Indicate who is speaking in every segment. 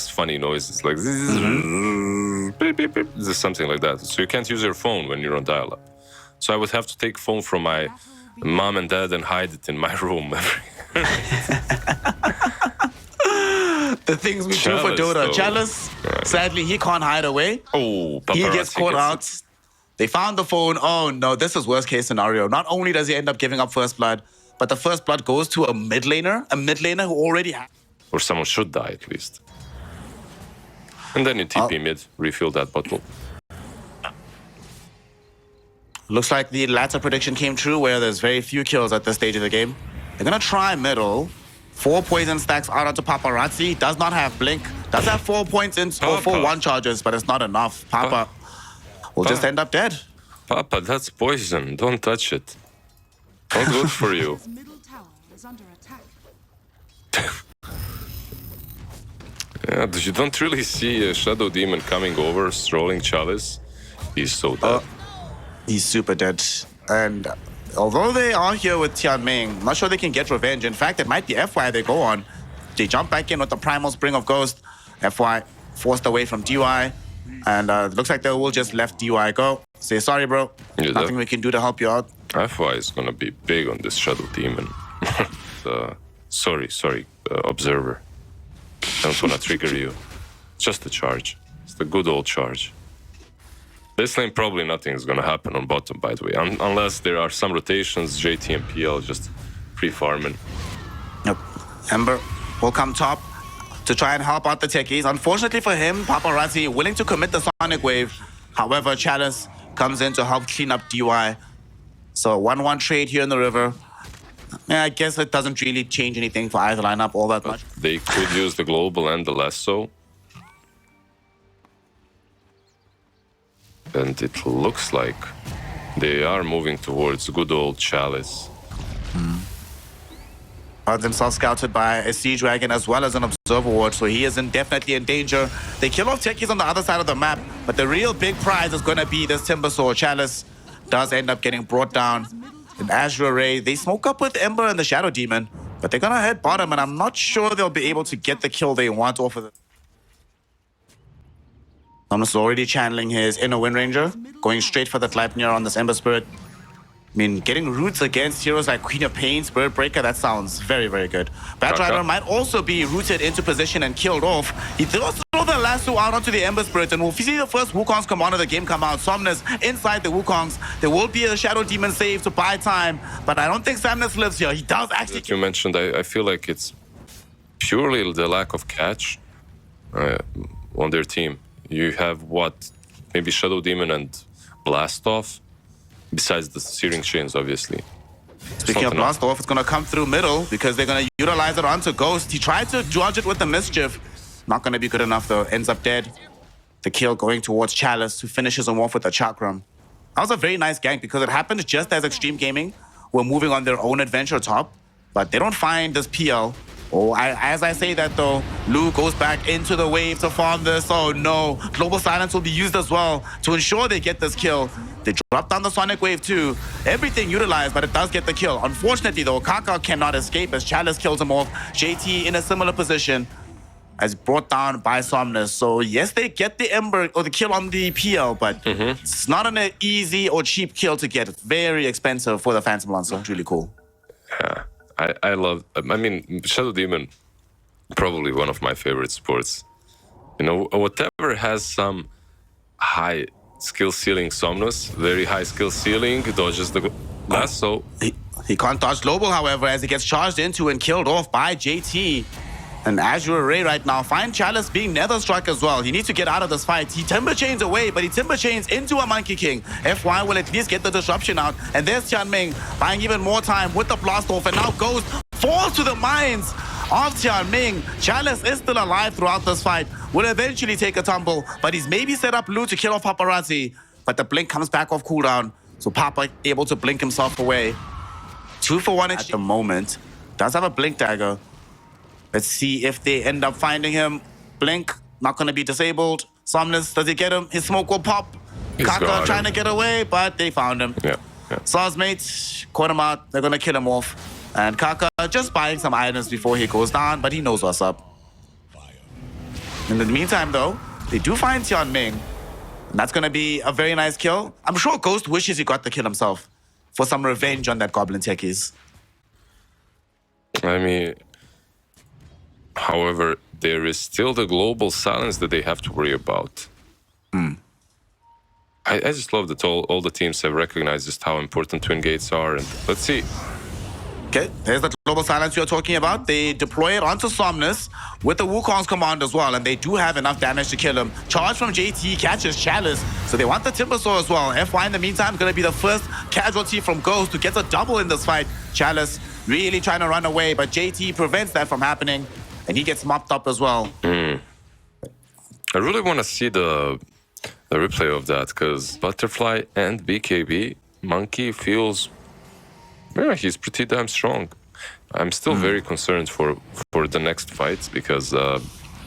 Speaker 1: makes funny noises, like beep, beep, beep. There's something like that. So you can't use your phone when you're on dial-up. So I would have to take phone from my mom and dad and hide it in my room.
Speaker 2: The things we do for Dota. Chalice, sadly, he can't hide away.
Speaker 1: Oh,
Speaker 2: he gets caught out. They found the phone. Oh, no, this is worst case scenario. Not only does he end up giving up first blood, but the first blood goes to a mid laner who already has...
Speaker 1: Or someone should die, at least. And then you TP mid, refill that bottle.
Speaker 2: Looks like the latter prediction came true, where there's very few kills at this stage of the game. They're going to try middle. 4 poison stacks out onto Paparazzi. Does not have blink. Does have 4 points in, or 4 one charges, but it's not enough. Papa will just end up dead.
Speaker 1: Papa, that's poison. Don't touch it. Not good for you. Yeah, you don't really see a Shadow Demon coming over, strolling Chalice. He's so dead.
Speaker 2: He's super dead. And although they are here with Tianming, I'm not sure they can get revenge. In fact, it might be FY they go on. They jump back in with the Primal Spring of Ghost. FY forced away from DY. And it looks like they will just let DY go. Say, sorry, bro. Nothing we can do to help you out.
Speaker 1: FY is going to be big on this Shadow Demon. Sorry, Observer. Don't want to trigger you. Just a charge. It's the good old charge. This lane, probably nothing is going to happen on bottom, by the way. Unless there are some rotations, JT and PL just free-farming.
Speaker 2: Yep. Ember will come top to try and help out the techies. Unfortunately for him, Paparazzi willing to commit the Sonic Wave. However, Chalice comes in to help clean up DY. So 1-1 trade here in the river. Yeah, I guess it doesn't really change anything for either lineup all that much.
Speaker 1: They could use the global and the lasso. And it looks like they are moving towards good old Chalice.
Speaker 2: Themselves scouted by a Siege Dragon as well as an Observer Ward, so he is definitely in danger. They kill off techies on the other side of the map, but the real big prize is going to be this Timber Sword. Chalice does end up getting brought down. In Azure Ray, they smoke up with Ember and the Shadow Demon, but they're going to head bottom, and I'm not sure they'll be able to get the kill they want off of it. Thomas already channeling his inner Wind Ranger, going straight for the Gleipnir on this Ember Spirit. I mean, getting roots against heroes like Queen of Pain, Spirit Breaker, that sounds very, very good. Batrider might also be rooted into position and killed off. He throws the lasso out onto the Ember Spirit, and we'll see the first Wukong's command of the game come out. Somnus inside the Wukongs. There will be a Shadow Demon save to buy time, but I don't think Samnus lives here. He does actually...
Speaker 1: That you mentioned, I feel like it's purely the lack of catch on their team. You have what? Maybe Shadow Demon and Blast Off? Besides the Searing Chains, obviously.
Speaker 2: Speaking of Blast Off, it's going to come through middle because they're going to utilize it onto Ghost. He tried to dodge it with the Mischief. Not going to be good enough, though. Ends up dead. The kill going towards Chalice, who finishes him off with a Chakram. That was a very nice gank because it happened just as Xtreme Gaming were moving on their own adventure top. But they don't find this PL. Oh, as I say that, though, Lu goes back into the wave to farm this. Oh, no. Global Silence will be used as well to ensure they get this kill. They drop down the Sonic Wave, too. Everything utilized, but it does get the kill. Unfortunately, though, Kaka cannot escape as Chalice kills him off. JT in a similar position as brought down by Somnus. So, yes, they get the Ember or the kill on the PL, but it's not an easy or cheap kill to get. It's very expensive for the Phantom Lancer. It's really cool.
Speaker 1: Yeah. I love, I mean, Shadow Demon, probably one of my favorite sports. You know, whatever has some high skill ceiling, Somnus, very high skill ceiling, dodges the lasso.
Speaker 2: He can't dodge global, however, as he gets charged into and killed off by JT. And Azure Ray right now, find Chalice being nether struck as well. He needs to get out of this fight. He Timber Chains away, but he Timber Chains into a Monkey King. FY will at least get the disruption out. And there's Tianming buying even more time with the blast off. And now Ghost falls to the mines of Tianming. Chalice is still alive throughout this fight. Will eventually take a tumble, but he's maybe set up Lu to kill off Paparazzi. But the blink comes back off cooldown. So Papa able to blink himself away. 2 for 1 at the moment. Does have a blink dagger. Let's see if they end up finding him. Blink, not going to be disabled. Somnus, does he get him? His smoke will pop. Kaka trying to get away, but they found him.
Speaker 1: Yeah.
Speaker 2: Saw's mates caught him out. They're going to kill him off. And Kaka just buying some items before he goes down, but he knows what's up. In the meantime, though, they do find Tianming. And that's going to be a very nice kill. I'm sure Ghost wishes he got the kill himself for some revenge on that Goblin techies.
Speaker 1: I mean, however, there is still the global silence that they have to worry about. I just love that all the teams have recognized just how important twin gates are. And let's see.
Speaker 2: Okay, there's the global silence you're talking about. They deploy it onto Somnus with the Wukong's command as well, and they do have enough damage to kill him. Charge from JT, catches Chalice, so they want the Timber Saw as well. FY in the meantime going to be the first casualty from Ghost who gets a double in this fight. Chalice really trying to run away, but JT prevents that from happening, and he gets mopped up as well.
Speaker 1: I really want to see the replay of that, because Butterfly and BKB, Monkey feels... Yeah, he's pretty damn strong. I'm still very concerned for the next fights because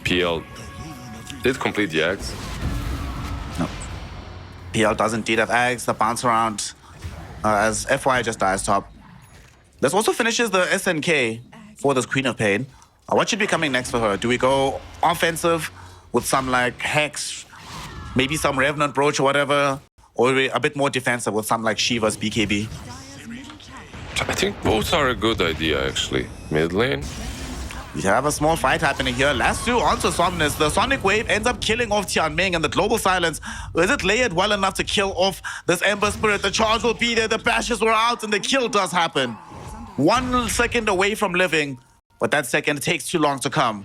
Speaker 1: PL did complete the Ags.
Speaker 2: No. PL does indeed have Ags. The bounce around as FY just dies top. This also finishes the SNK for this Queen of Pain. What should be coming next for her? Do we go offensive with some like Hex, maybe some Revenant Brooch or whatever? Or are we a bit more defensive with some like Shiva's BKB?
Speaker 1: I think both are a good idea, actually. Mid lane.
Speaker 2: We have a small fight happening here. Last two onto Somnus. The Sonic Wave ends up killing off Tianming, and the Global Silence, is it layered well enough to kill off this Ember Spirit? The charge will be there, the bashes were out, and the kill does happen. 1 second away from living, but that second takes too long to come.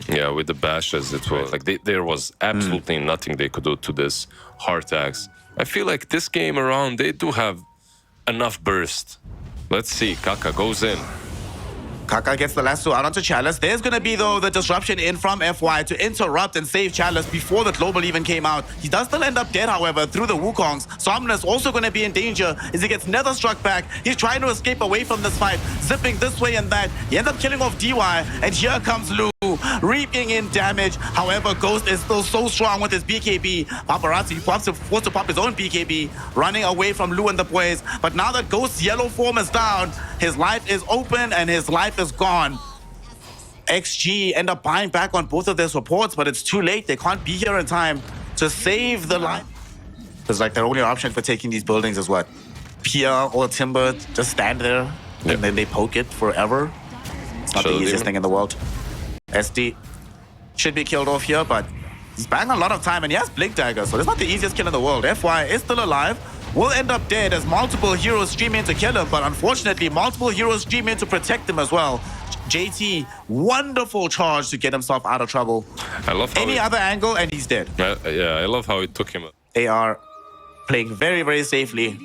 Speaker 1: Yeah, with the bashes, it was like there was absolutely nothing they could do to this Heart Axe. I feel like this game around, they do have enough burst. Let's see, Kaka goes in.
Speaker 2: Kaka gets the last two out onto Chalice. There's going to be, though, the disruption in from FY to interrupt and save Chalice before the global even came out. He does still end up dead, however, through the Wukongs. Somnus also going to be in danger as he gets nether struck back. He's trying to escape away from this fight, zipping this way and that. He ends up killing off DY, and here comes Lu, reaping in damage. However, Ghost is still so strong with his BKB. Paparazzi forced to pop his own BKB, running away from Lu and the boys. But now that Ghost's yellow form is down, his life is open and his life is gone. XG end up buying back on both of their supports, but it's too late. They can't be here in time to save the life. It's like their only option for taking these buildings is what? Pia or Timber just stand there and then they poke it forever. It's not the easiest thing in the world. SD should be killed off here, but he's buying a lot of time and he has Blink Dagger, so it's not the easiest kill in the world. FY is still alive. Will end up dead as multiple heroes stream in to kill him, but unfortunately multiple heroes stream in to protect him as well. JT, wonderful charge to get himself out of trouble.
Speaker 1: I love how
Speaker 2: any other angle and he's dead.
Speaker 1: Yeah, I love how it took him.
Speaker 2: They are playing very, very safely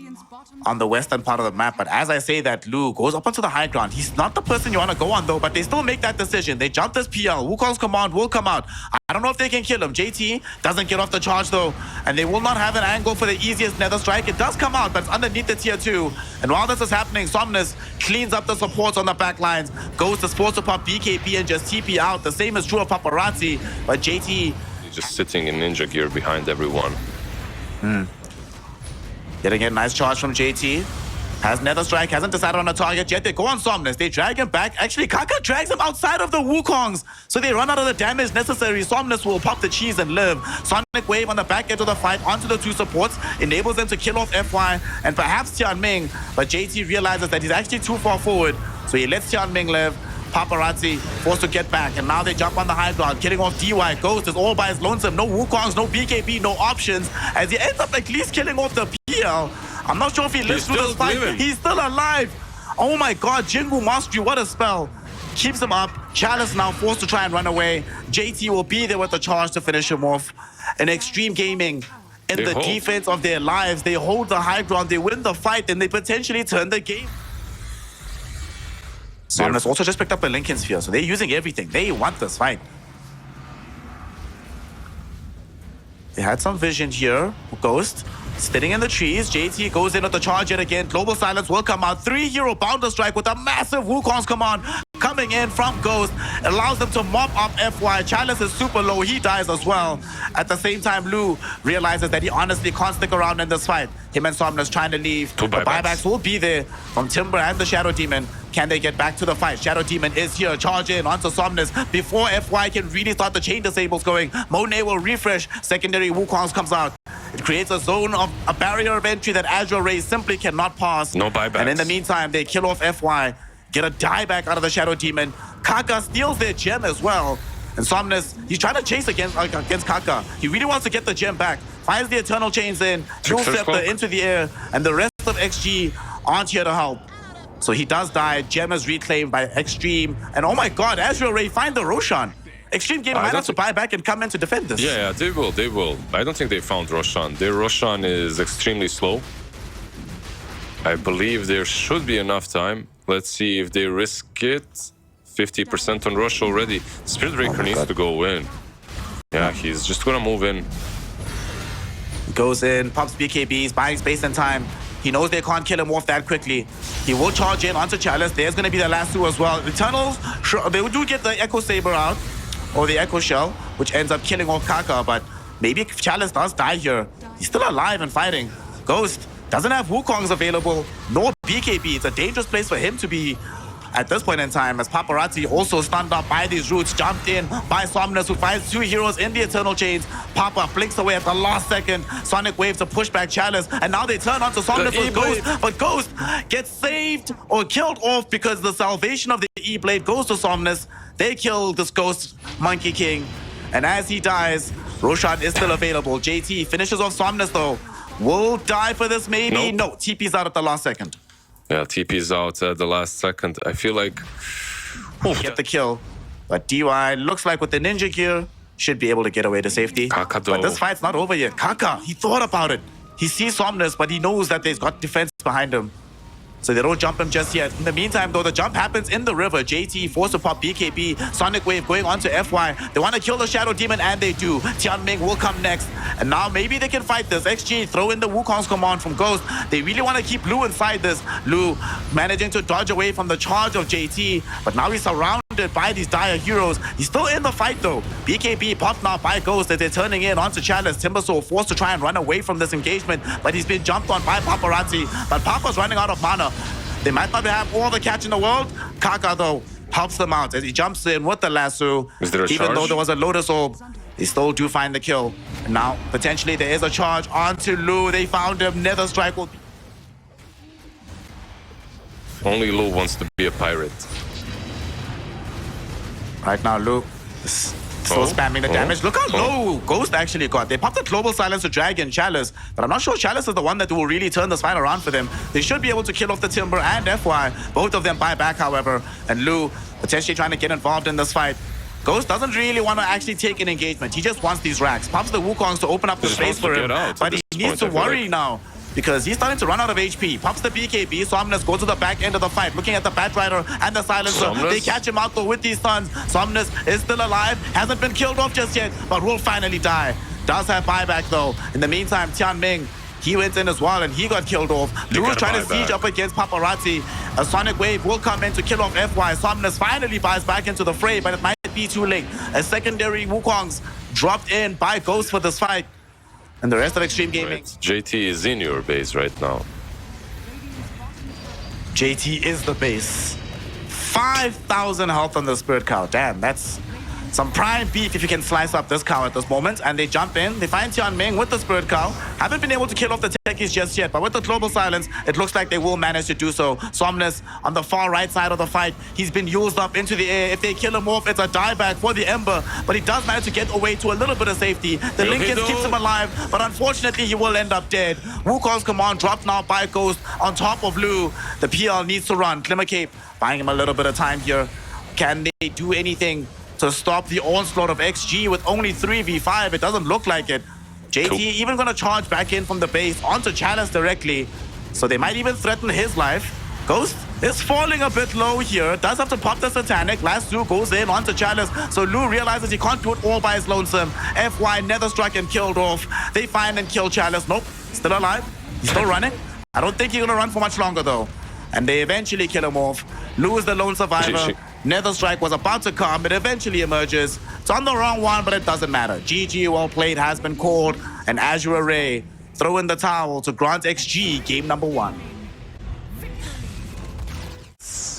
Speaker 2: on the western part of the map, but as I say that, Lu goes up onto the high ground. He's not the person you want to go on though, but they still make that decision. They jump this PL. Wukong's command will come out. I don't know if they can kill him. JT doesn't get off the charge though, and they will not have an angle for the easiest nether strike. It does come out, but it's underneath the tier 2. And while this is happening, Somnus cleans up the supports on the back lines, goes to force to pop BKB and just TP out. The same is true of Paparazzi, but JT...
Speaker 1: He's just sitting in ninja gear behind everyone.
Speaker 2: Getting a nice charge from JT. Has Nether Strike, hasn't decided on a target yet. They go on Somnus. They drag him back. Actually, Kaka drags him outside of the Wukongs. So they run out of the damage necessary. Somnus will pop the cheese and live. Sonic Wave on the back edge of the fight onto the 2 supports. Enables them to kill off FY and perhaps Tianming. But JT realizes that he's actually too far forward. So he lets Tianming live. Paparazzi forced to get back, and now they jump on the high ground, killing off DY. Ghost is all by his lonesome. No Wukongs, no BKB, no options, as he ends up at least killing off the PL. I'm not sure if he lives through this fight. He's still alive. Oh my god, Jingu Mastery, what a spell. Keeps him up. Chalice now forced to try and run away. JT will be there with the charge to finish him off. And Xtreme Gaming, in the defense of their lives, they hold the high ground, they win the fight, and they potentially turn the game. Somnus also just picked up a Lincoln Sphere, so they're using everything. They want this fight. They had some vision here. Ghost sitting in the trees. JT goes in with the charge yet again. Global Silence will come out. 3-hero Bounder Strike with a massive Wukong's command coming in from Ghost. Allows them to mop up FY. Chalice is super low. He dies as well. At the same time, Lu realizes that he honestly can't stick around in this fight. Him and Somnus trying to leave. The buybacks will be there from Timber and the Shadow Demon. Can they get back to the fight? Shadow Demon is here. Charge in onto Somnus before FY can really start the chain disables going. Monet will refresh. Secondary Wukongs comes out. It creates a zone of a barrier of entry that Azure Ray simply cannot pass.
Speaker 1: No buybacks.
Speaker 2: And in the meantime, they kill off FY. Get a dieback out of the Shadow Demon. Kaka steals their gem as well. And Somnus, he's trying to chase against Kaka. He really wants to get the gem back. Finds the Eternal Chains in. Dual Scepter into the air. And the rest of XG aren't here to help. So he does die. Gem is reclaimed by Xtreme. And oh my god, Azure Ray find the Roshan. Xtreme Gaming might have to buy back and come in to defend this.
Speaker 1: Yeah, they will. I don't think they found Roshan. Their Roshan is extremely slow. I believe there should be enough time. Let's see if they risk it. 50% on Rush already. Spirit Breaker needs to go in. Yeah, he's just gonna move in.
Speaker 2: Goes in, pops BKBs, buying space and time. He knows they can't kill him off that quickly. He will charge in onto Chalice. There's going to be the last two as well. Eternals, sure, they do get the Echo Saber out, or the Echo Shell, which ends up killing off Kaka, but maybe if Chalice does die here, he's still alive and fighting. Ghost doesn't have Wukongs available, nor BKB. It's a dangerous place for him to be at this point in time, as Paparazzi also stunned up by these roots, jumped in by Somnus, who finds two heroes in the Eternal Chains. Papa blinks away at the last second. Sonic Wave to push back Chalice, and now they turn onto Somnus with Ghost, but Ghost gets saved or killed off because the salvation of the E-Blade goes to Somnus. They kill this Ghost Monkey King, and as he dies, Roshan is still available. JT finishes off Somnus though. Will die for this maybe? Nope. No, TP's out at the last second.
Speaker 1: Yeah, TP's out at the last second. I feel like...
Speaker 2: Get the kill. But DY looks like with the ninja gear, should be able to get away to safety.
Speaker 1: Kaka
Speaker 2: but this fight's not over yet. Kaka, he thought about it. He sees Somnus, but he knows that there's got defense behind him. So they don't jump him just yet. In the meantime, though, the jump happens in the river. JT forced to pop BKB. Sonic Wave going on to FY. They want to kill the Shadow Demon, and they do. Tianming will come next. And now maybe they can fight this. XG throw in the Wukong's command from Ghost. They really want to keep Lu inside this. Lu managing to dodge away from the charge of JT. But now he's surrounded by these dire heroes. He's still in the fight, though. BKB popped now by Ghost as they're turning in onto Chalice. Timbersaw forced to try and run away from this engagement, but he's been jumped on by Paparazzi. But Papa's running out of mana. They might not have all the catch in the world. Kaka, though, helps them out as he jumps in with the lasso.
Speaker 1: Is there a
Speaker 2: Even
Speaker 1: charge?
Speaker 2: though there was a Lotus Orb, they still do find the kill. And now, potentially, there is a charge onto Lu. They found him. Nether Strike will...
Speaker 1: Only Lu wants to be a pirate.
Speaker 2: Right now, Lu is still spamming the damage. Look how low Ghost actually got. They popped the Global Silence to Dragon Chalice, but I'm not sure Chalice is the one that will really turn this fight around for them. They should be able to kill off the Timber and FY. Both of them buy back, however, and Lu potentially trying to get involved in this fight. Ghost doesn't really want to actually take an engagement. He just wants these racks. Pops the Wukongs to open up the space for him, but he needs to worry now, because he's starting to run out of HP. Pops the BKB. Somnus goes to the back end of the fight, looking at the Batrider and the Silencer.
Speaker 1: Somnus?
Speaker 2: They catch him out though with these stuns. Somnus is still alive, hasn't been killed off just yet, but will finally die. Does have buyback though. In the meantime, Tianming, he went in as well and he got killed off. Lu is trying to siege up against Paparazzi. A Sonic Wave will come in to kill off FY. Somnus finally buys back into the fray, but it might be too late. A secondary Wukongs dropped in by Ghost for this fight. And the rest of Xtreme Gaming.
Speaker 1: Right. JT is in your base right now.
Speaker 2: JT is the base. 5,000 health on the Spirit Cow. Damn, that's some prime beef if you can slice up this cow at this moment. And they jump in. They find Tianming with the Spirit Cow. Haven't been able to kill off the techies just yet, but with the Global Silence, it looks like they will manage to do so. Somnus on the far right side of the fight. He's been used up into the air. If they kill him off, it's a dieback for the Ember, but he does manage to get away to a little bit of safety. The Linkens keeps him alive, but unfortunately, he will end up dead. Wukong's command dropped now by Ghost on top of Lu. The PL needs to run. Glimmer Cape buying him a little bit of time here. Can they do anything to stop the onslaught of XG with only 3v5? It doesn't look like it. JT even gonna charge back in from the base onto Chalice directly, so they might even threaten his life. Ghost is falling a bit low here. Does have to pop the Satanic. Last two goes in onto Chalice, so Lu realizes he can't do it all by his lonesome. FY Nether Struck and killed off. They find and kill Chalice. Nope, still alive. He's still running. I don't think he's gonna run for much longer though. And they eventually kill him off. Lu is the lone survivor. Nether Strike was about to come. It eventually emerges. It's on the wrong one, but it doesn't matter. GG, well played, has been called. And Azure Ray throw in the towel to grant XG game number 1.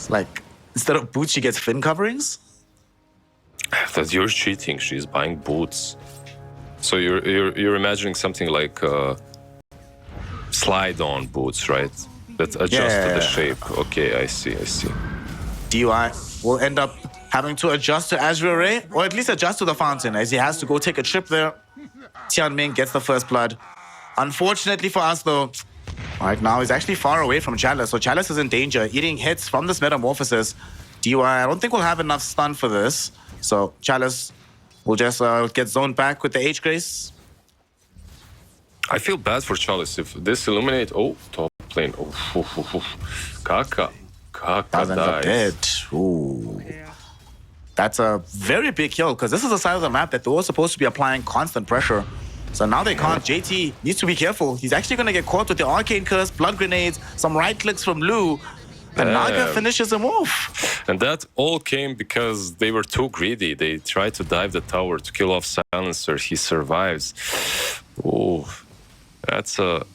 Speaker 2: Like, instead of boots, she gets fin coverings?
Speaker 1: That you're cheating. She's buying boots. So you're imagining something like slide-on boots, right? That adjust to the shape. Okay, I see.
Speaker 2: DY will end up having to adjust to Azure Ray, or at least adjust to the fountain, as he has to go take a trip there. Tianming gets the first blood. Unfortunately for us, though, right now he's actually far away from Chalice, so Chalice is in danger, eating hits from this Metamorphosis. DY, I don't think we'll have enough stun for this, so Chalice will just get zoned back with the H-Grace.
Speaker 1: I feel bad for Chalice if this Illuminate. Oh, top lane. Kaka
Speaker 2: Doesn't look
Speaker 1: dies.
Speaker 2: dead. Ooh. That's a very big kill, because this is a side of the map that they were supposed to be applying constant pressure. So now they can't. JT needs to be careful. He's actually going to get caught with the Arcane Curse, Blood Grenades, some right clicks from Lu, and Naga finishes him off.
Speaker 1: And that all came because they were too greedy. They tried to dive the tower to kill off Silencer. He survives. Oh, that's a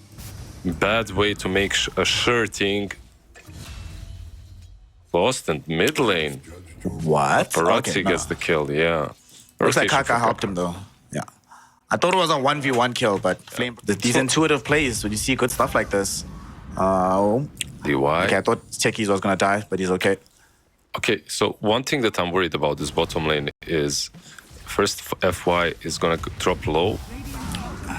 Speaker 1: bad way to make a sure thing. Lost in mid lane.
Speaker 2: What?
Speaker 1: Paparazzi gets the kill, yeah.
Speaker 2: Looks like Kaka helped him, though. Yeah. I thought it was a 1v1 kill, but Flame, these intuitive plays, when you see good stuff like this.
Speaker 1: DY.
Speaker 2: Okay, I thought Techies was going to die, but he's okay.
Speaker 1: Okay, so one thing that I'm worried about this bottom lane is first FY is going to drop low.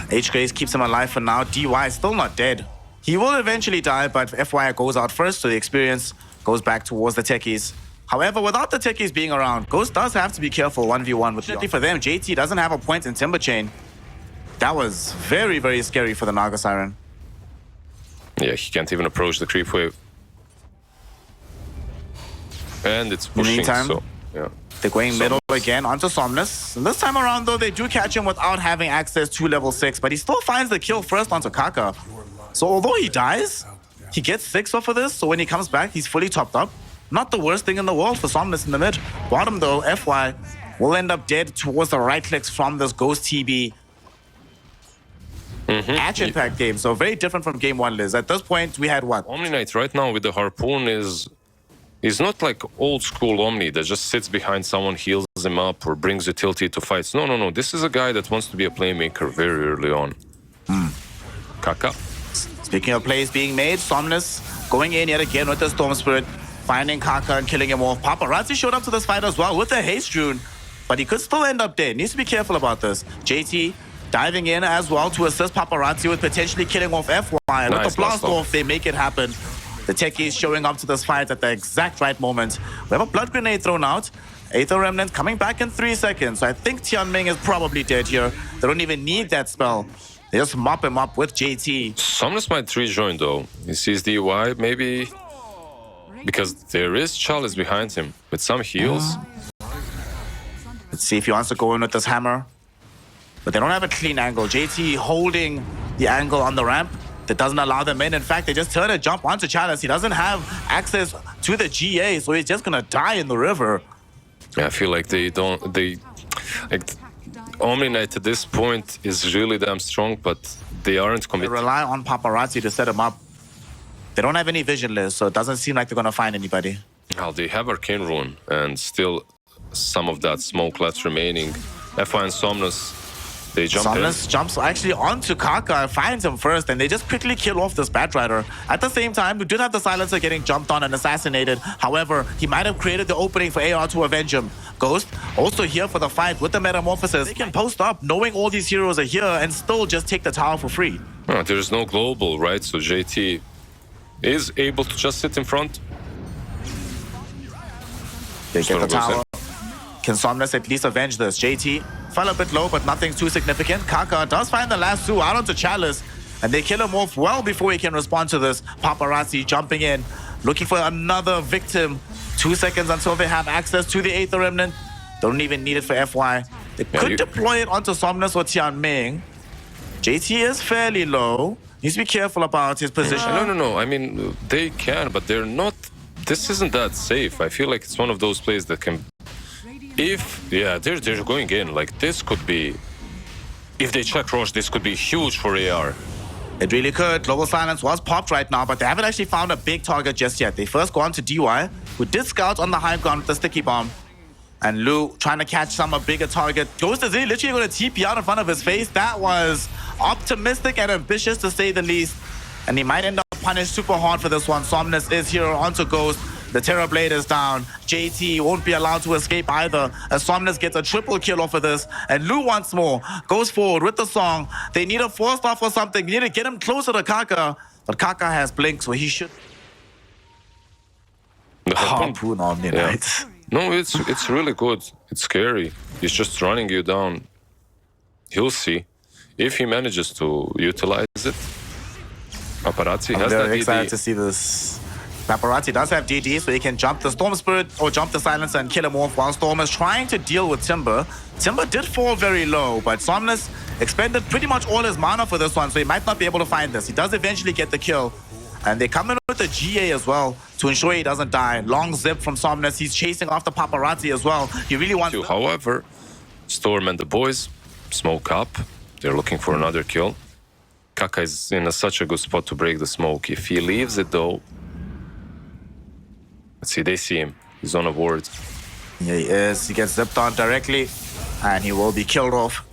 Speaker 2: H-Grace keeps him alive for now. DY is still not dead. He will eventually die, but FY goes out first, so the experience goes back towards the Techies. However, without the Techies being around, Ghost does have to be careful 1v1. Fortunately for them, JT doesn't have a point in Timber Chain. That was very, very scary for the Naga Siren.
Speaker 1: Yeah, he can't even approach the creep wave. And it's pushing,
Speaker 2: meantime,
Speaker 1: so yeah.
Speaker 2: They're going middle again onto Somnus. And this time around, though, they do catch him without having access to level 6, but he still finds the kill first onto Kaka. So although he dies, he gets 6 off of this, so when he comes back, he's fully topped up. Not the worst thing in the world for Somnus in the mid. Bottom, though, FY will end up dead towards the right clicks from this Ghost TB. Action-packed game, so very different from game 1, Liz. At this point, we had what?
Speaker 1: Omni Knight right now with the harpoon is not like old school Omni that just sits behind someone, heals him up, or brings utility to fights. No. This is a guy that wants to be a playmaker very early on. Kaka.
Speaker 2: Speaking of plays being made, Somnus going in yet again with the Storm Spirit, finding Kaka and killing him off. Paparazzi showed up to this fight as well with the Haste Rune, but he could still end up dead. Needs to be careful about this. JT diving in as well to assist Paparazzi with potentially killing off FY. With the blast off, they make it happen. The Techies showing up to this fight at the exact right moment. We have a Blood Grenade thrown out. Aether Remnant coming back in 3 seconds. So I think Tianming is probably dead here. They don't even need that spell. They just mop him up with JT.
Speaker 1: Somnus might rejoin though. He sees DY, maybe because there is Chalice behind him with some heals.
Speaker 2: Let's see if he wants to go in with this hammer. But they don't have a clean angle. JT holding the angle on the ramp that doesn't allow them in. In fact, they just turn and jump onto Chalice. He doesn't have access to the GA, so he's just gonna die in the river.
Speaker 1: Yeah, I feel like Omni Knight at this point is really damn strong, but they aren't
Speaker 2: They
Speaker 1: committed.
Speaker 2: rely on Paparazzi to set him up. They don't have any vision list, so it doesn't seem like they're gonna find anybody.
Speaker 1: Well, they have Arcane Rune and still some of that smoke left remaining. FY and Somnus, they jump
Speaker 2: Somnus jumps actually onto Kaka and finds him first, and they just quickly kill off this Batrider. At the same time, we did have the Silencer getting jumped on and assassinated. However, he might have created the opening for AR to avenge him. Ghost also here for the fight with the Metamorphosis. They can post up knowing all these heroes are here and still just take the tower for free.
Speaker 1: in. There's no global, right? So JT is able to just sit in front.
Speaker 2: They get the tower. Can Somnus at least avenge this? JT fell a bit low, but nothing too significant. Kaka does find the last 2 out onto Chalice, and they kill him off well before he can respond to this. Paparazzi jumping in, looking for another victim. 2 seconds until they have access to the Aether Remnant. Don't even need it for FY. They could deploy it onto Somnus or Tianming. JT is fairly low. Needs to be careful about his position.
Speaker 1: No. I mean, they can, but they're not. This isn't that safe. I feel like it's one of those plays that can. They're going in. Like, this could be. If they check Roche, this could be huge for AR.
Speaker 2: It really could. Global Silence was popped right now, but they haven't actually found a big target just yet. They first go on to DY, who did scout on the high ground with the sticky bomb. And Lu trying to catch a bigger target. Ghost is literally going to TP out in front of his face. That was optimistic and ambitious to say the least. And he might end up punished super hard for this one. Somnus is here onto Ghost. The Terror Blade is down. JT won't be allowed to escape either, as Somnus gets a triple kill off of this. And Lu once more goes forward with the song. They need a 4-star for something. They need to get him closer to Kaka. But Kaka has Blink, so he should... Harpoon on the night.
Speaker 1: No, it's really good. It's scary. He's just running you down. He'll see. If he manages to utilize it. Paparazzi has that
Speaker 2: very excited
Speaker 1: DD.
Speaker 2: to see this. Paparazzi does have DD, so he can jump the Storm Spirit or jump the Silencer and kill him off while Storm is trying to deal with Timber. Timber did fall very low, but Somnus expended pretty much all his mana for this one, so he might not be able to find this. He does eventually get the kill. And they come in with the GA as well to ensure he doesn't die. Long zip from Somnus. He's chasing after Paparazzi as well. He really wants to.
Speaker 1: However, Storm and the boys smoke up. They're looking for another kill. Kaka is in such a good spot to break the smoke. If he leaves it though, let's see, they see him. He's on a ward.
Speaker 2: Yeah, he is. He gets zipped on directly, and he will be killed off.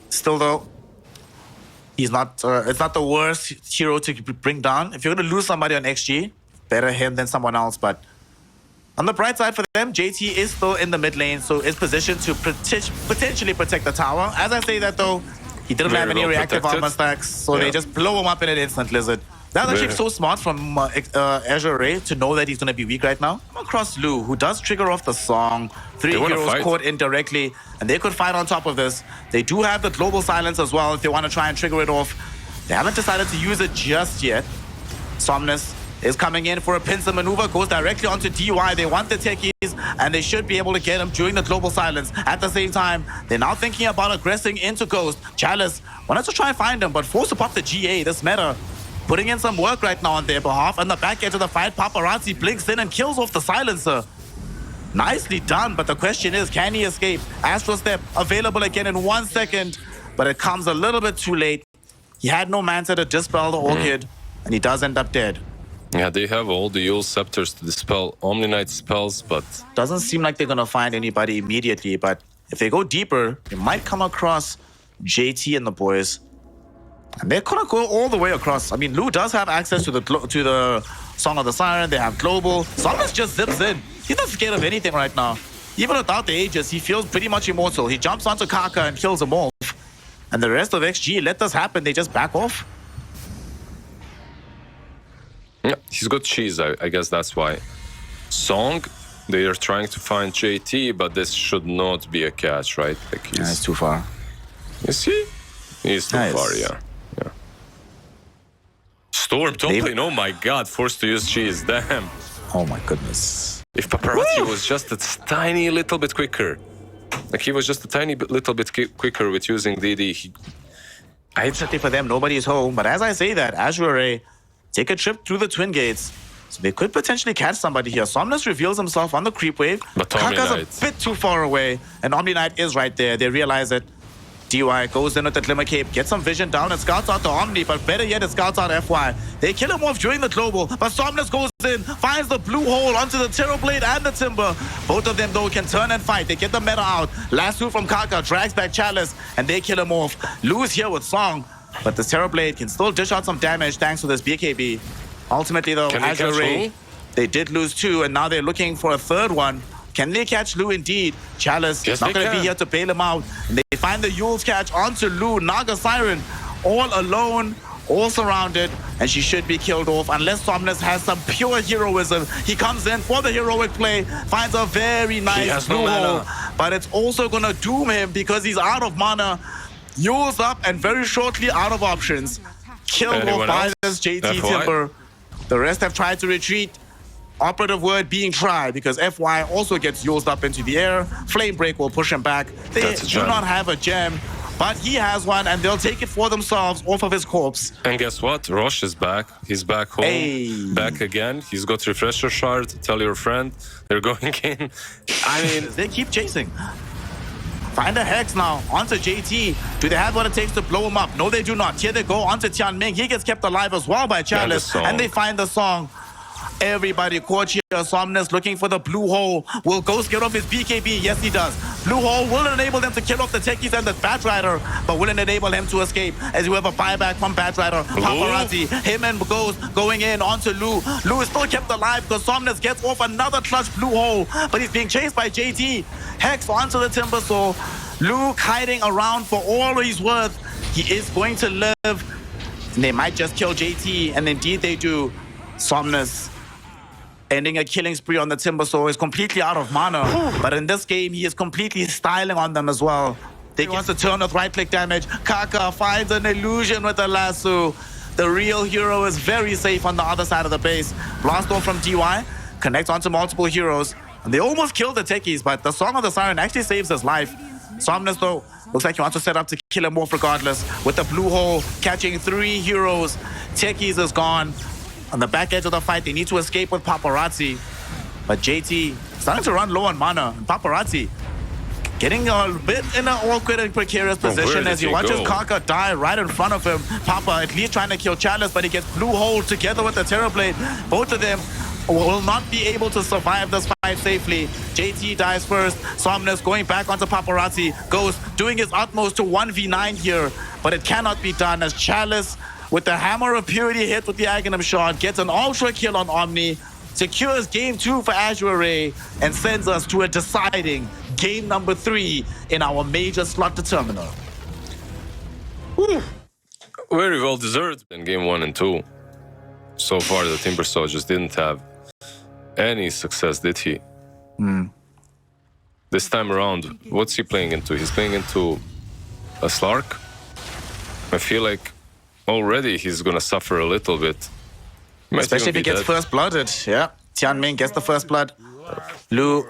Speaker 2: Still though, he's not. It's not the worst hero to bring down. If you're going to lose somebody on XG, better him than someone else. But on the bright side for them, JT is still in the mid lane, so is positioned to potentially protect the tower. As I say that though, he didn't have any reactive armor stacks, so they just blow him up in an instant, Lizard. That's actually so smart from Azure Ray to know that he's going to be weak right now. Come across Lu, who does trigger off the song. 3 heroes caught indirectly, and they could fight on top of this. They do have the Global Silence as well if they want to try and trigger it off. They haven't decided to use it just yet. Somnus is coming in for a pincer maneuver, goes directly onto DY. They want the techies, and they should be able to get him during the Global Silence. At the same time, they're now thinking about aggressing into Ghost. Chalice wanted to try and find him, but forced to pop the GA. This meta putting in some work right now on their behalf. On the back edge of the fight, Paparazzi blinks in and kills off the Silencer. Nicely done, but the question is, can he escape? Astral Step available again in 1 second, but it comes a little bit too late. He had no Manta to dispel the Orchid, and he does end up dead.
Speaker 1: Yeah, they have all the Yule Scepters to dispel Omni Knight spells, but...
Speaker 2: Doesn't seem like they're going to find anybody immediately, but if they go deeper, they might come across JT and the boys. And they're going to go all the way across. I mean, Lu does have access to the Song of the Siren. They have Global. Somnus just zips in. He's not scared of anything right now. Even without the Aegis, he feels pretty much immortal. He jumps onto Kaka and kills him off. And the rest of XG let this happen. They just back off.
Speaker 1: Yeah, he's got cheese, I guess that's why. Song, they are trying to find JT, but this should not be a catch, right? Like
Speaker 2: It's too far.
Speaker 1: You see? He's too far, yeah. Storm top lane, oh my god, forced to use cheese, damn.
Speaker 2: Oh my goodness.
Speaker 1: If Paparazzi was just a tiny little bit quicker, like he was just a tiny little bit quicker with using DD,
Speaker 2: Unfortunately for them, nobody is home. But as I say that, Azure Ray take a trip through the Twin Gates. So they could potentially catch somebody here. Somnus reveals himself on the creep wave.
Speaker 1: But
Speaker 2: Kaka's a bit too far away. And Omni Knight is right there. They realize it. DY goes in with the Glimmer Cape, gets some vision down and scouts out the Omni, but better yet, it scouts out FY. They kill him off during the Global, but Somnus goes in, finds the blue hole onto the Terror Blade and the Timber. Both of them, though, can turn and fight. They get the meta out. Lasso from Kaka drags back Chalice, and they kill him off. Lu's here with Song, but the Terror Blade can still dish out some damage thanks to this BKB. Ultimately, though, Azure Ray, they did lose 2, and now they're looking for a 3rd one. Can they catch Lu indeed? Chalice not going to be here to bail him out. And they find the Yule's catch onto Lu. Naga Siren all alone, all surrounded, and she should be killed off unless Somnus has some pure heroism. He comes in for the heroic play, finds a very nice blue hole, but it's also going to doom him because he's out of mana. Yule's up and very shortly out of options. Killed off by this JT Timber. The rest have tried to retreat. Operative word being tried because FY also gets used up into the air. Flame Break will push him back. They do not have a gem, but he has one and they'll take it for themselves off of his corpse.
Speaker 1: And guess what? Rosh is back. He's back home. Back again. He's got Refresher Shard. Tell your friend. They're going in. I mean,
Speaker 2: they keep chasing. Find a Hex now onto JT. Do they have what it takes to blow him up? No, they do not. Here they go onto Tianming. He gets kept alive as well by Chalice. And they find the song. Everybody caught here. Somnus looking for the blue hole. Will Ghost get off his BKB? Yes, he does. Blue hole will enable them to kill off the techies and the Batrider, but will it enable him to escape as you have a buyback from Batrider. Paparazzi, him and Ghost going in onto Lou. Lou is still kept alive because Somnus gets off another clutch blue hole, but he's being chased by JT. Hex onto the Timbersaw. Luke hiding around for all he's worth. He is going to live. And they might just kill JT, and indeed they do. Somnus ending a killing spree on the Timbersaw is completely out of mana. But in this game, he is completely styling on them as well. They wants to turn with right-click damage. Kaka finds an illusion with the lasso. The real hero is very safe on the other side of the base. Blast off from DY, connects onto multiple heroes. And they almost killed the techies, but the Song of the Siren actually saves his life. Somnus, though, looks like he wants to set up to kill him off regardless. With the blue hole, catching 3 heroes. Techies is gone. On the back edge of the fight, they need to escape with Paparazzi. But JT starting to run low on mana. And Paparazzi getting a bit in an awkward and precarious position as he watches Kaka die right in front of him. Papa at least trying to kill Chalice, but he gets blue hole together with the Terrorblade. Both of them will not be able to survive this fight safely. JT dies first. Somnus going back onto Paparazzi. Ghost doing his utmost to 1v9 here, but it cannot be done as Chalice, with the Hammer of Purity hit with the Aghanim shot, gets an ultra kill on Omni, secures game 2 for Azure Ray, and sends us to a deciding game number 3 in our major slot determiner.
Speaker 1: Very well deserved in game 1 and 2. So far, the Timbersaw just didn't have any success, did he? This time around, what's he playing into? He's playing into a Slark. I feel like already he's gonna suffer a little bit.
Speaker 2: Especially if he gets first blooded. Yeah, Tianming gets the first blood. Lu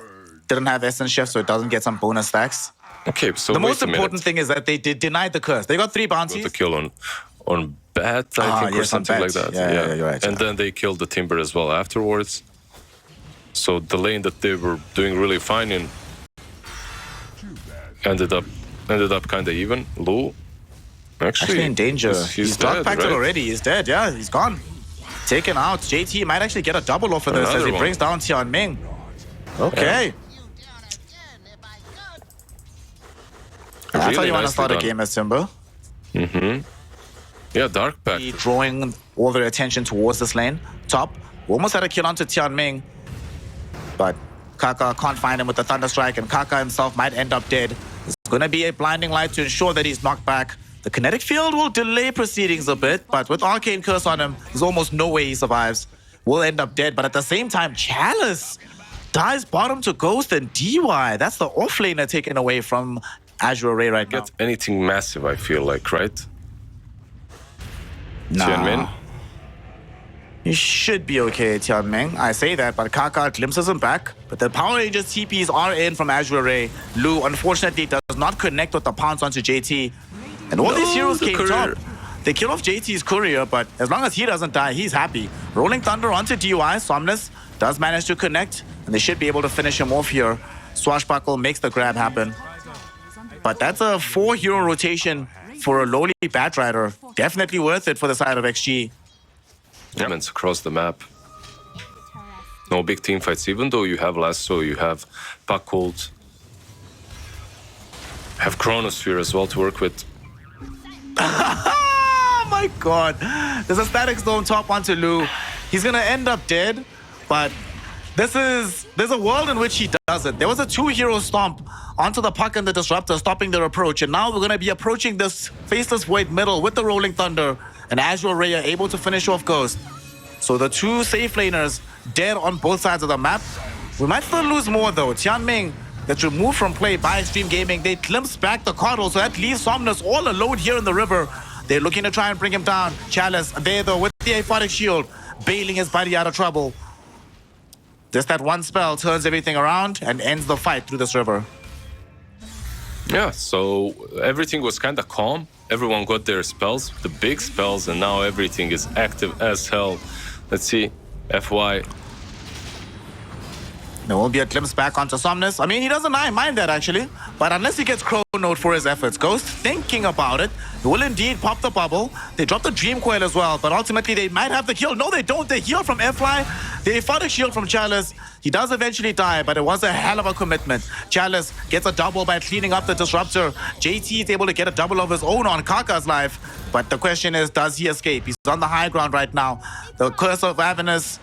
Speaker 2: didn't have Essence Chef, so it doesn't get some bonus stacks.
Speaker 1: Okay, so
Speaker 2: the most important thing is that they denied the curse. They got 3 bounties.
Speaker 1: Got the kill on Bat, I think, or something like that.
Speaker 2: Yeah, you're right.
Speaker 1: And then they killed the Timber as well afterwards. So the lane that they were doing really fine in ended up kind of even. Lu actually
Speaker 2: in danger. He's dark packed
Speaker 1: right?
Speaker 2: already. He's dead. Yeah, he's gone. Taken out. JT might actually get a double off of this as he brings down Tianming. Okay. That's how you want to start a game as Timber.
Speaker 1: Yeah, dark pack.
Speaker 2: Drawing all their attention towards this lane. Top. We almost had a kill onto Tianming, but Kaka can't find him with the Thunder Strike, and Kaka himself might end up dead. It's going to be a blinding light to ensure that he's knocked back. The kinetic field will delay proceedings a bit, but with Arcane Curse on him, there's almost no way he survives. Will end up dead, but at the same time, Chalice dies bottom to Ghost and DY. That's the offlaner taken away from Azure Ray right now.
Speaker 1: Get anything massive, I feel like, right?
Speaker 2: Nah.
Speaker 1: Tianming?
Speaker 2: You should be okay, Tianming. I say that, but Kaka glimpses him back. But the Power Rangers TPs are in from Azure Ray. Lu, unfortunately, does not connect with the pounce onto JT. And all these heroes came top. They kill off JT's courier, but as long as he doesn't die, he's happy. Rolling Thunder onto DY. Somnus does manage to connect, and they should be able to finish him off here. Swashbuckle makes the grab happen. But that's a 4-hero rotation for a lowly Batrider. Definitely worth it for the side of XG.
Speaker 1: Elements across the map. No big team fights, even though you have Lasso, you have Pakult, have Chronosphere as well to work with.
Speaker 2: Oh my god. There's a static zone top onto Lu. He's gonna end up dead, but there's a world in which he doesn't. There was a 2-hero stomp onto the Puck and the Disruptor, stopping their approach, and now we're gonna be approaching this Faceless Void middle with the Rolling Thunder, and Azure Ray are able to finish off Ghost. So the 2 safe laners dead on both sides of the map. We might still lose more though. Tianming gets removed from play by Xtreme Gaming. They glimpse back the Coddle, so that leaves Somnus all alone here in the river. They're looking to try and bring him down. Chalice there though with the Aphotic Shield, bailing his buddy out of trouble. Just that one spell turns everything around and ends the fight through this river.
Speaker 1: Yeah, so everything was kind of calm. Everyone got their spells, the big spells, and now everything is active as hell. Let's see, FY.
Speaker 2: There will be a glimpse back onto Somnus. I mean, he doesn't mind that, actually. But unless he gets chronoed for his efforts, Ghost thinking about it, he will indeed pop the bubble. They drop the Dream Coil as well, but ultimately they might have the kill. No, they don't. They heal from Fly. They fought a shield from Chalice. He does eventually die, but it was a hell of a commitment. Chalice gets a double by cleaning up the Disruptor. JT is able to get a double of his own on Kaka's life. But the question is, does he escape? He's on the high ground right now. The Curse of Avernus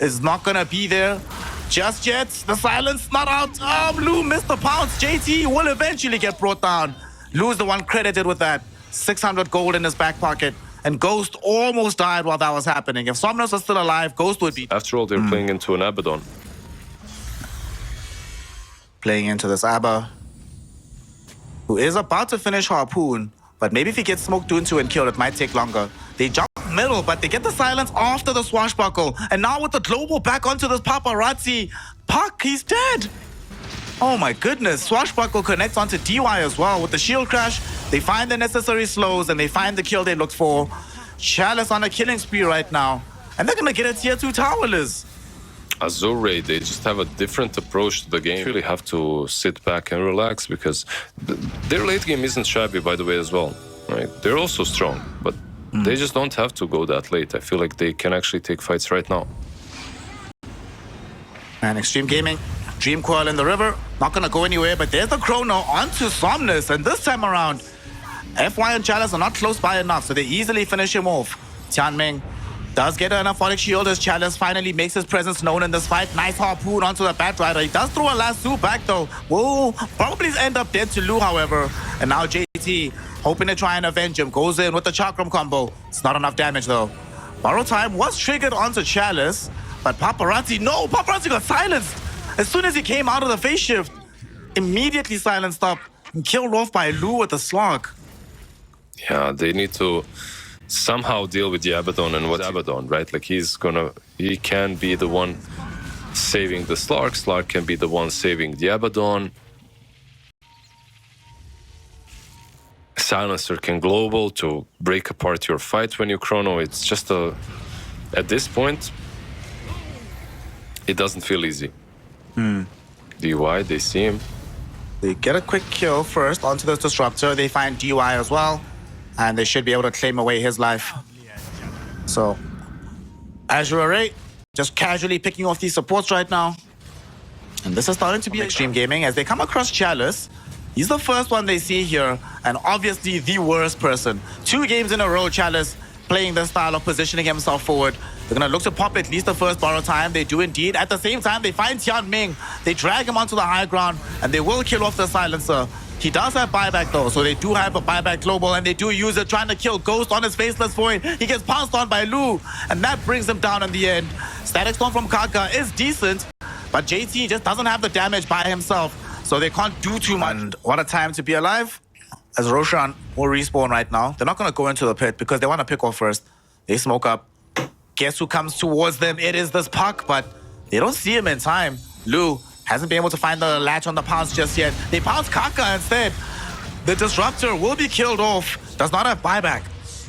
Speaker 2: is not going to be there just yet. The silence not out. Lou missed the pounce. JT will eventually get brought down. Lou's the one credited with that. 600 gold in his back pocket. And Ghost almost died while that was happening. If Somnus was still alive, Ghost would be...
Speaker 1: After all, they're playing into an Abaddon.
Speaker 2: Playing into this Abba, who is about to finish Harpoon. But maybe if he gets smoked into and killed, it might take longer. They jump middle, but they get the silence after the swashbuckle. And now with the global back onto this paparazzi, Puck, he's dead. Oh my goodness. Swashbuckle connects onto DY as well with the shield crash. They find the necessary slows and they find the kill they looked for. Chalice on a killing spree right now. And they're going to get a tier 2 towerless.
Speaker 1: Azure Ray, they just have a different approach to the game. You really have to sit back and relax because their late game isn't shabby, by the way, as well. Right? They're also strong, but they just don't have to go that late. I feel like they can actually take fights right now.
Speaker 2: And Xtreme Gaming, Dream Coil in the river, not going to go anywhere, but there's the Chrono onto Somnus. And this time around, FY and Chalice are not close by enough, so they easily finish him off. Tianming does get an Aphotic Shield as Chalice finally makes his presence known in this fight. Nice harpoon onto the Batrider. He does throw a lasso back though. Will probably end up dead to Lu, however. And now JT, hoping to try and avenge him, goes in with the Chakram combo. It's not enough damage though. Borrow time was triggered onto Chalice, but Paparazzi, no, Paparazzi got silenced. As soon as he came out of the phase shift, immediately silenced up and killed off by Lu with a slug.
Speaker 1: Yeah, they need to somehow deal with the Abaddon. And what's Abaddon, right? Like he can be the one saving the Slark. Slark can be the one saving the Abaddon. Silencer can global to break apart your fight when you chrono. It's just at this point, it doesn't feel easy. DY, they see him.
Speaker 2: They get a quick kill first onto this Disruptor. They find DY as well. And they should be able to claim away his life. So, Azure Ray just casually picking off these supports right now. And this is starting to be Xtreme Gaming as they come across Chalice. He's the first one they see here, and obviously the worst person. 2 games in a row, Chalice playing this style of positioning himself forward. They're going to look to pop at least the first borrow time. They do indeed. At the same time, they find Tianming. They drag him onto the high ground, and they will kill off the Silencer. He does have buyback though, so they do have a buyback global, and they do use it, trying to kill Ghost on his Faceless Void. He gets pounced on by Lu, and that brings him down in the end. Static Storm from Kaka is decent, but JT just doesn't have the damage by himself, so they can't do too much. And what a time to be alive, as Roshan will respawn right now. They're not going to go into the pit because they want to pick off first. They smoke up. Guess who comes towards them? It is this Puck, but they don't see him in time. Lu hasn't been able to find the latch on the pounce just yet. They pounce Kaka instead. The Disruptor will be killed off. Does not have buyback.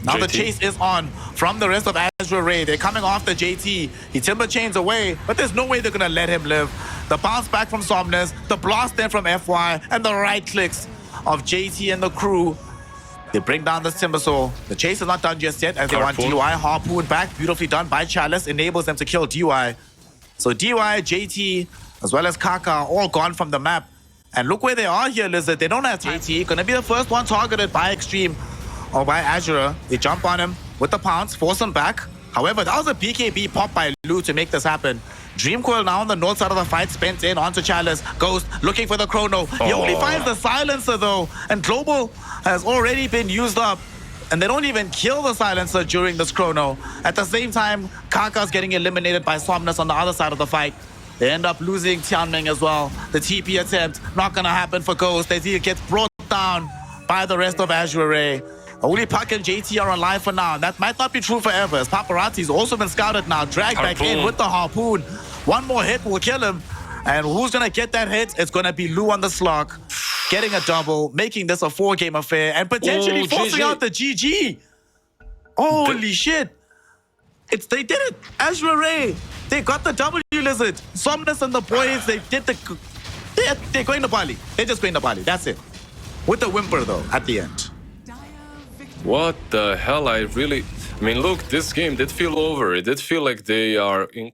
Speaker 2: Now JT. The chase is on from the rest of Azure Ray. They're coming off the JT. He timber chains away, but there's no way they're going to let him live. The bounce back from Somnus, the blast then from FY, and the right clicks of JT and the crew. They bring down this Timbersaw. The chase is not done just yet as they want DY. Harpoon back, beautifully done by Chalice, enables them to kill DY. So DY, JT, as well as Kaka, all gone from the map. And look where they are here, Lizard. They don't have JT. Gonna be the first one targeted by Xtreme or by Azure. They jump on him with the pounce, force him back. However, that was a BKB pop by Lu to make this happen. Dream Coil now on the north side of the fight, spent in onto Chalice. Ghost looking for the Chrono. He only finds the Silencer though. And Global has already been used up. And they don't even kill the Silencer during this Chrono. At the same time, Kaka's getting eliminated by Somnus on the other side of the fight. They end up losing Tianming as well. The TP attempt, not gonna happen for Ghost as he gets brought down by the rest of Azure Ray. Only Puck and JT are alive for now. That might not be true forever, as Paparazzi's also been scouted now. Dragged back in with the harpoon. One more hit will kill him. And who's gonna get that hit? It's gonna be Lu on the slug. Getting a double, making this a 4-game affair, and potentially forcing out the GG. Holy shit. They did it. Azure Ray. They got the W Lizard. Somnus and the boys, they did the... They're going to Bali. They're just going to Bali. That's it. With the whimper, though, at the end.
Speaker 1: What the hell? I mean, look, this game did feel over. It did feel like they are in...